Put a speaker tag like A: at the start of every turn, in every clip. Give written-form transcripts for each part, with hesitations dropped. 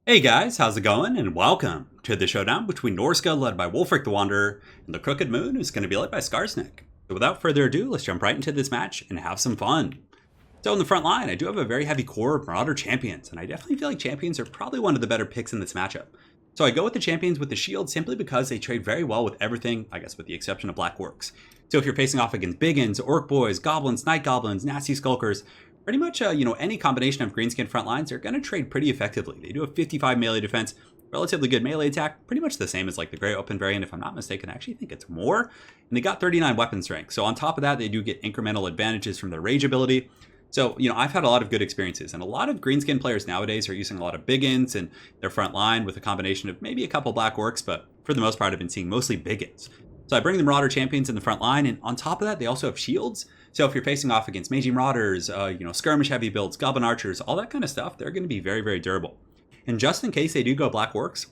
A: Hey guys, how's it going? And welcome to the showdown between Norsca, led by Wulfric the Wanderer, and the Crooked Moon, who's going to be led by SKARSNIK. So without further ado, let's jump right into this match and have some fun. So in the front line, I do have a very heavy core of Marauder champions, and I definitely feel like champions are probably one of the better picks in this matchup. So I go with the champions with the shield simply because they trade very well with everything, I guess with the exception of Black Orcs. So if you're facing off against Biggins, Orc Boys, Goblins, Night Goblins, Nasty Skulkers, pretty much, any combination of greenskin front lines are going to trade pretty effectively. They do a 55 melee defense, relatively good melee attack, pretty much the same as like the Grey Open variant, if I'm not mistaken. I actually think it's more. And they got 39 weapon strength. So on top of that, they do get incremental advantages from their rage ability. So, I've had a lot of good experiences, and a lot of greenskin players nowadays are using a lot of Biggins in their front line with a combination of maybe a couple Black Orcs, but for the most part, I've been seeing mostly Biggins. So I bring the Marauder champions in the front line, and on top of that, they also have shields. So if you're facing off against Magi Marauders, skirmish heavy builds, Goblin Archers, all that kind of stuff, they're going to be very, very durable. And just in case they do go Black Orcs,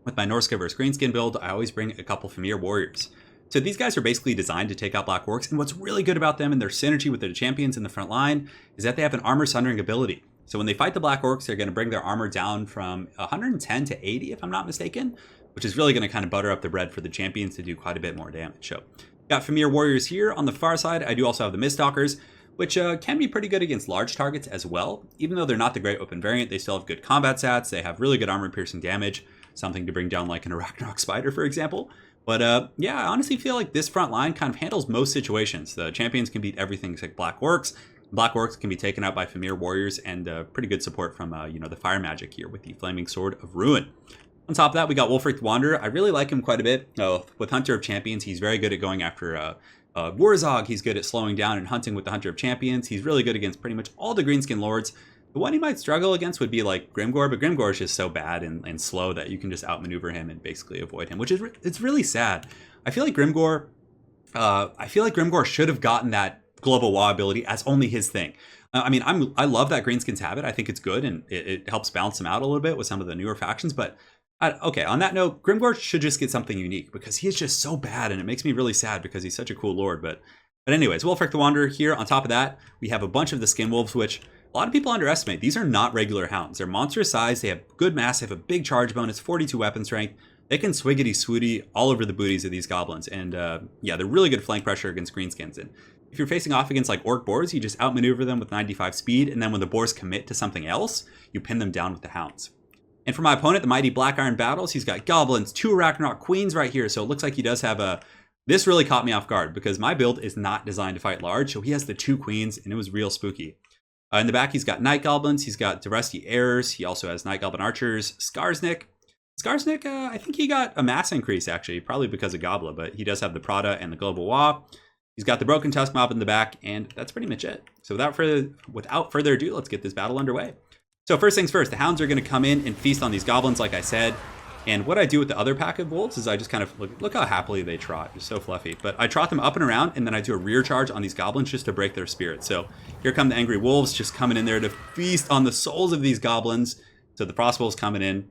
A: with my Norsca versus Greenskin build, I always bring a couple Familiar Warriors. So these guys are basically designed to take out Black Orcs, and what's really good about them and their synergy with their champions in the front line is that they have an armor sundering ability. So when they fight the Black Orcs, they're going to bring their armor down from 110 to 80, if I'm not mistaken, which is really going to kind of butter up the bread for the champions to do quite a bit more damage. So got Familiar Warriors here. On the far side, I do also have the Miststalkers, which can be pretty good against large targets as well. Even though they're not the Great Open variant, they still have good combat stats. They have really good armor-piercing damage, something to bring down like an Arachnarok Spider, for example. But yeah, I honestly feel like this front line kind of handles most situations. The champions can beat everything except Black Orcs. Black Orcs can be taken out by Familiar Warriors, and pretty good support from the Fire Magic here with the Flaming Sword of Ruin. On top of that, we got Wulfric the Wanderer. I really like him quite a bit. With Hunter of Champions, he's very good at going after Warzog. He's good at slowing down and hunting with the Hunter of Champions. He's really good against pretty much all the Greenskin Lords. The one he might struggle against would be like Grimgor, but Grimgor is just so bad and slow that you can just outmaneuver him and basically avoid him, which is it's really sad. I feel like Grimgor should have gotten that Global Wah ability as only his thing. I love that Greenskins have it. I think it's good, and it helps balance them out a little bit with some of the newer factions, but okay, on that note, Grimgor should just get something unique because he is just so bad, and it makes me really sad because he's such a cool lord. But anyways, Wulfric the Wanderer here. On top of that, we have a bunch of the Skin Wolves, which a lot of people underestimate. These are not regular hounds. They're monstrous size. They have good mass. They have a big charge bonus, 42 weapon strength. They can swiggity swooty all over the booties of these goblins. And yeah, they're really good flank pressure against greenskins. And if you're facing off against like Orc Boars, you just outmaneuver them with 95 speed. And then when the Boars commit to something else, you pin them down with the hounds. And for my opponent, the Mighty Black Iron Battles, he's got goblins, 2 Arachnarok Queens right here. So it looks like he does have a... This really caught me off guard because my build is not designed to fight large. So he has the 2 Queens, and it was real spooky. In the back, he's got Night Goblins. He's got Durusty Errors. He also has Night Goblin Archers. SKARSNIK. SKARSNIK, I think he got a mass increase, actually, probably because of Gobla, but he does have the Prada and the Global Wah. He's got the Broken Tusk Mob in the back, and that's pretty much it. So without further ado, let's get this battle underway. So first things first, the Hounds are going to come in and feast on these Goblins, like I said. And what I do with the other pack of Wolves is I just kind of look how happily they trot. It's so fluffy. But I trot them up and around, and then I do a rear charge on these Goblins just to break their spirit. So here come the Angry Wolves just coming in there to feast on the souls of these Goblins. So the Frost Wolves coming in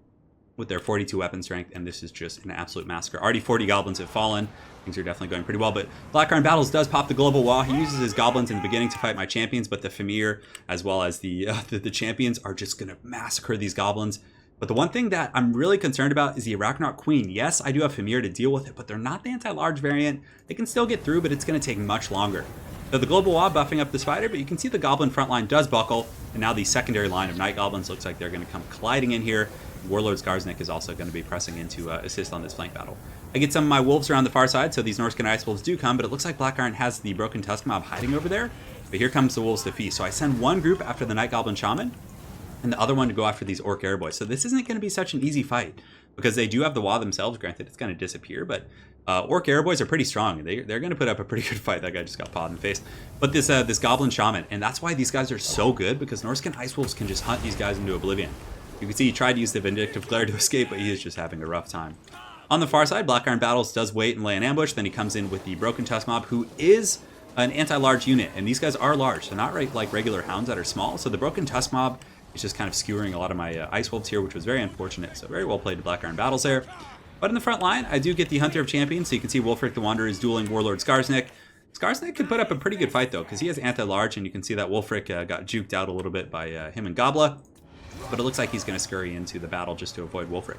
A: with their 42 weapon strength, and this is just an absolute massacre. Already 40 Goblins have fallen. Things are definitely going pretty well, but Black Iron Battles does pop the Global Wah. He uses his Goblins in the beginning to fight my champions, but the Familiar, as well as the champions, are just going to massacre these Goblins. But the one thing that I'm really concerned about is the Arachnarok Queen. Yes, I do have Familiar to deal with it, but they're not the anti-large variant. They can still get through, but it's going to take much longer. So the Global Wah buffing up the Spider, but you can see the Goblin front line does buckle, and now the secondary line of Night Goblins looks like they're going to come colliding in here. Warlord SKARSNIK is also going to be pressing in to assist on this flank battle. I get some of my wolves around the far side, so these Norscan Ice Wolves do come, but it looks like Black Iron has the Broken Tusk Mob hiding over there. But here comes the wolves to feast. So I send one group after the Night Goblin Shaman, and the other one to go after these Orc Air Boys. So this isn't going to be such an easy fight, because they do have the Wah themselves. Granted, it's going to disappear, but Orc Air Boys are pretty strong. They're going to put up a pretty good fight. That guy just got pawed in the face. But this Goblin Shaman, and that's why these guys are so good, because Norscan Ice Wolves can just hunt these guys into oblivion. You can see he tried to use the Vindictive Glare to escape, but he is just having a rough time. On the far side, Black Iron Battles does wait and lay an ambush. Then he comes in with the Broken Tusk Mob, who is an anti-large unit. And these guys are large, so not like regular Hounds that are small. So the Broken Tusk Mob is just kind of skewering a lot of my Ice Wolves here, which was very unfortunate. So very well played to Black Iron Battles there. But in the front line, I do get the Hunter of Champions. So you can see Wulfric the Wanderer is dueling Warlord SKARSNIK. SKARSNIK could put up a pretty good fight, though, because he has anti-large, and you can see that Wulfric got juked out a little bit by him and Gobla. but it looks like he's going to scurry into the battle just to avoid Wulfric.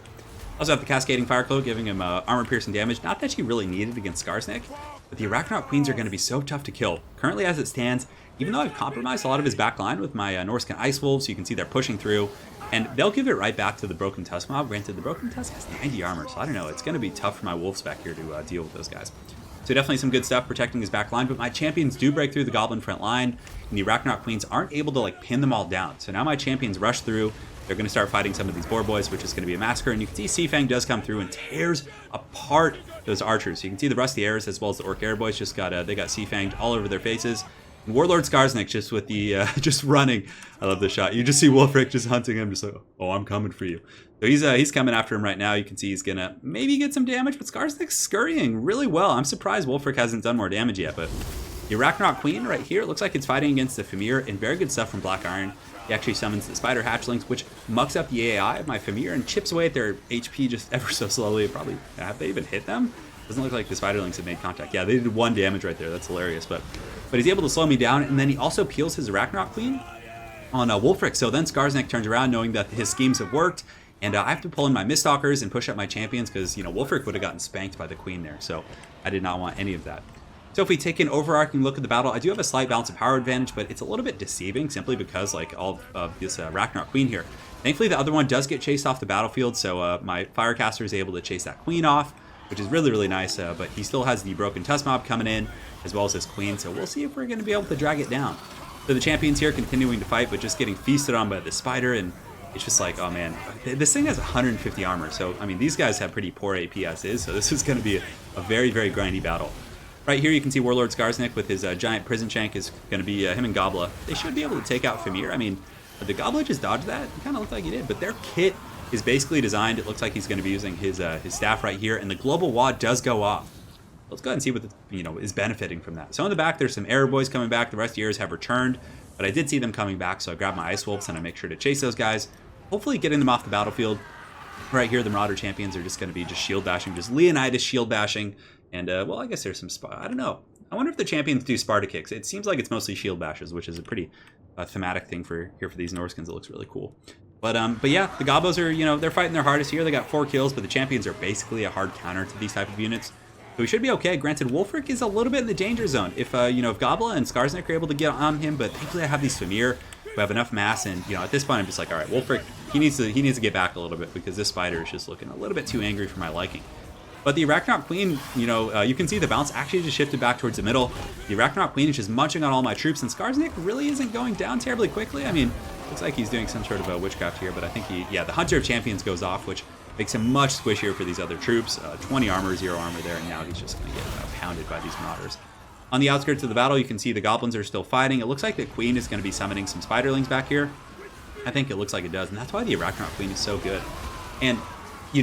A: Also have the Cascading Fire Cloak giving him armor-piercing damage. Not that she really needed against SKARSNIK, but the Arachnoid Queens are going to be so tough to kill. Currently as it stands, even though I've compromised a lot of his back line with my Norsca Ice Wolves, you can see they're pushing through, and they'll give it right back to the Broken Tusk mob. Granted, the Broken Tusk has 90 armor, so I don't know. It's going to be tough for my Wolves back here to deal with those guys. So definitely some good stuff protecting his back line, but my champions do break through the Goblin front line, and the Arachnoid Queens aren't able to like pin them all down. So now my champions rush through. They're going to start fighting some of these boar boys, which is going to be a massacre. And you can see Seafang does come through and tears apart those archers. So you can see the Rusty Arrows as well as the Orc Air Boys just got they got Seafanged all over their faces. And Warlord SKARSNIK just with the just running. I love this shot. You just see Wulfric just hunting him, just like, oh, I'm coming for you. So he's coming after him right now. You can see he's gonna maybe get some damage, but SKARSNIK's scurrying really well. I'm surprised Wulfric hasn't done more damage yet, but the Arachnoid Queen right here, it looks like it's fighting against the Famir, and very good stuff from Black Iron. He actually summons the Spider Hatchlings, which mucks up the AI of my Famir and chips away at their HP just ever so slowly. Probably, have they even hit them? Doesn't look like the Spiderlings have made contact. Yeah, they did 1 damage right there. That's hilarious. But he's able to slow me down, and then he also peels his Arachnoid Queen on Wulfric. So then SKARSNIK turns around knowing that his schemes have worked, and I have to pull in my Miststalkers and push up my champions because, you know, Wulfric would have gotten spanked by the Queen there. So I did not want any of that. So if we take an overarching look at the battle, I do have a slight balance of power advantage, but it's a little bit deceiving simply because like all of this Arachnoid Queen here. Thankfully, the other one does get chased off the battlefield, so my Firecaster is able to chase that Queen off, which is really, really nice, but he still has the Broken Tusk mob coming in, as well as his Queen, so we'll see if we're going to be able to drag it down. So the champions here continuing to fight, but just getting feasted on by the Spider, and it's just like, oh man, this thing has 150 armor, so I mean, these guys have pretty poor AP as is, so this is going to be a very, very grindy battle. Right here you can see Warlord SKARSNIK with his giant prison shank is going to be him and Gobla. They should be able to take out Famir. I mean, the Gobla just dodged that. It kind of looked like he did, but their kit is basically designed. It looks like he's going to be using his staff right here, and the global wad does go off. Let's go ahead and see what is benefiting from that. So in the back, there's some Arrow Boys coming back. The rest of the Arrows have returned, but I did see them coming back, so I grabbed my Ice Wolves and I make sure to chase those guys. Hopefully getting them off the battlefield. Right here, the Marauder champions are just going to be just shield bashing, just Leonidas shield bashing. And, well, I guess there's some I don't know. I wonder if the champions do Sparta kicks. It seems like it's mostly shield bashes, which is a pretty thematic thing for these Norskins. It looks really cool. But yeah, the Gobos are, they're fighting their hardest here. They got 4 kills, but the champions are basically a hard counter to these type of units. So we should be okay. Granted, Wulfric is a little bit in the danger zone. If, if Gobla and SKARSNIK are able to get on him, but thankfully I have these Famir who have enough mass, and, at this point I'm just like, all right, Wulfric, he needs to get back a little bit because this Spider is just looking a little bit too angry for my liking. But the Arachnoid Queen, you can see the bounce actually just shifted back towards the middle. The Arachnoid Queen is just munching on all my troops, and SKARSNIK really isn't going down terribly quickly. I mean, looks like he's doing some sort of a witchcraft here, but I think the Hunter of Champions goes off, which makes him much squishier for these other troops. 20 armor, 0 armor there, and now he's just going to get pounded by these Marauders. On the outskirts of the battle, you can see the Goblins are still fighting. It looks like the Queen is going to be summoning some Spiderlings back here. I think it looks like it does, and that's why the Arachnoid Queen is so good. And he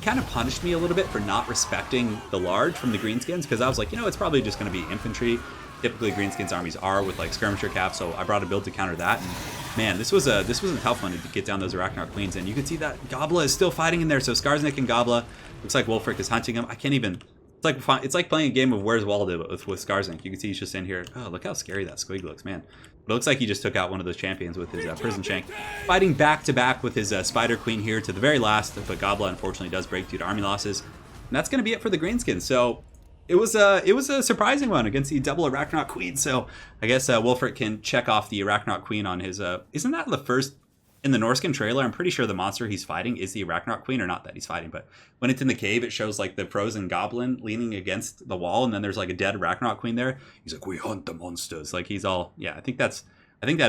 A: kind of punished me a little bit for not respecting the large from the Greenskins, because I was like, it's probably just going to be infantry. Typically, Greenskins armies are with like skirmisher caps, so I brought a build to counter that. And man, this was a tough one to get down those Arachnoid Queens, and you can see that Gobla is still fighting in there. So SKARSNIK and Gobla, looks like Wulfric is hunting him. I can't even. It's like playing a game of Where's Waldo with SKARSNIK. You can see he's just in here. Oh, look how scary that squig looks, man. But it looks like he just took out one of those champions with his prison shank. Fighting back to back with his Spider Queen here to the very last, but Gobla unfortunately does break due to army losses. And that's going to be it for the Greenskins. So it was a surprising one against the double Arachnoid Queen. So I guess Wulfric can check off the Arachnoid Queen on his. Isn't that the first in the Norscan trailer? I'm pretty sure the monster he's fighting is the Arachnoid Queen, or not that he's fighting, but when it's in the cave, it shows like the frozen goblin leaning against the wall, and then there's like a dead Arachnoid Queen there. He's like, "We hunt the monsters." Like he's all, yeah. I think that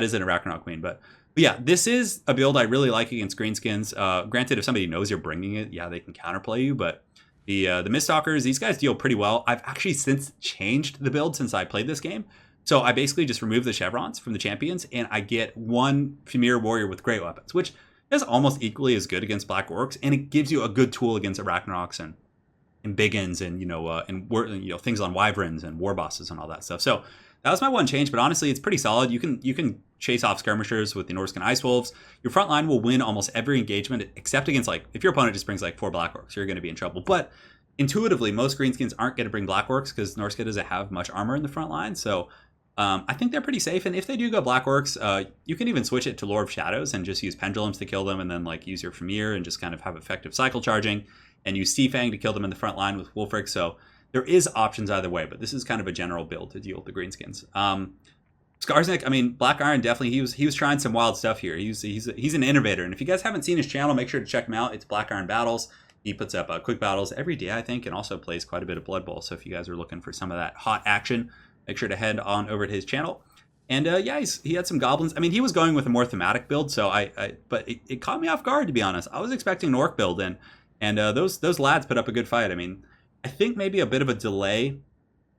A: is an Arachnoid Queen, but yeah, this is a build I really like against Greenskins. Granted, if somebody knows you're bringing it, yeah, they can counterplay you, but the Miststalkers, these guys deal pretty well. I've actually since changed the build since I played this game. So I basically just remove the chevrons from the champions, and I get one Famir warrior with great weapons, which is almost equally as good against Black Orcs, and it gives you a good tool against Arachnoids and Biggins and things on Wyverns and war bosses and all that stuff. So that was my one change, but honestly, it's pretty solid. You can chase off skirmishers with the Norscan Ice Wolves. Your front line will win almost every engagement, except against if your opponent just brings 4 Black Orcs, you're going to be in trouble. But intuitively, most Greenskins aren't going to bring Black Orcs because Norsca doesn't have much armor in the front line, so I think they're pretty safe, and if they do go Black Orcs, you can even switch it to Lore of Shadows and just use Pendulums to kill them, and then like use your Familiar and just kind of have effective cycle charging, and use Seafang to kill them in the front line with Wolfric. So there is options either way, but this is kind of a general build to deal with the Greenskins. SKARSNIK, I mean, Black Iron, definitely, he was trying some wild stuff here. He's an innovator, and if you guys haven't seen his channel, make sure to check him out. It's Black Iron Battles. He puts up quick battles every day, I think, and also plays quite a bit of Blood Bowl. So if you guys are looking for some of that hot action, make sure to head on over to his channel. And yeah, he had some goblins. I mean, he was going with a more thematic build, so but it caught me off guard, to be honest. I was expecting an orc build, and those lads put up a good fight. I mean, I think maybe a bit of a delay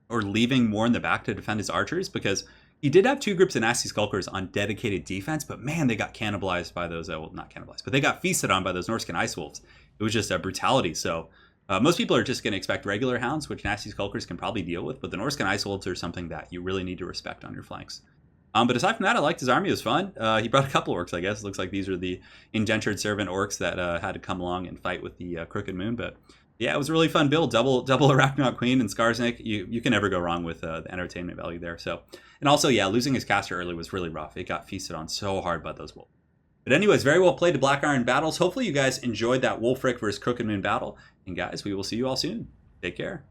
A: or leaving more in the back to defend his archers, because he did have 2 groups of Nasty Skulkers on dedicated defense, but man, they got cannibalized by those, well, not cannibalized, but they got feasted on by those Norscan Ice Wolves. It was just a brutality. So most people are just going to expect regular hounds, which Nasty Skulkers can probably deal with, but the Norscan Ice Wolves are something that you really need to respect on your flanks. But aside from that, I liked his army. It was fun. He brought a couple orcs, I guess. Looks like these are the indentured servant orcs that had to come along and fight with the Crooked Moon. But yeah, it was a really fun build. Double Arachnaut Queen and SKARSNIK. You can never go wrong with the entertainment value there. So, and also, yeah, losing his caster early was really rough. It got feasted on so hard by those wolves. But anyways, very well played to Black Iron Battles. Hopefully you guys enjoyed that Wolfric versus Crooked Moon battle. And guys, we will see you all soon. Take care.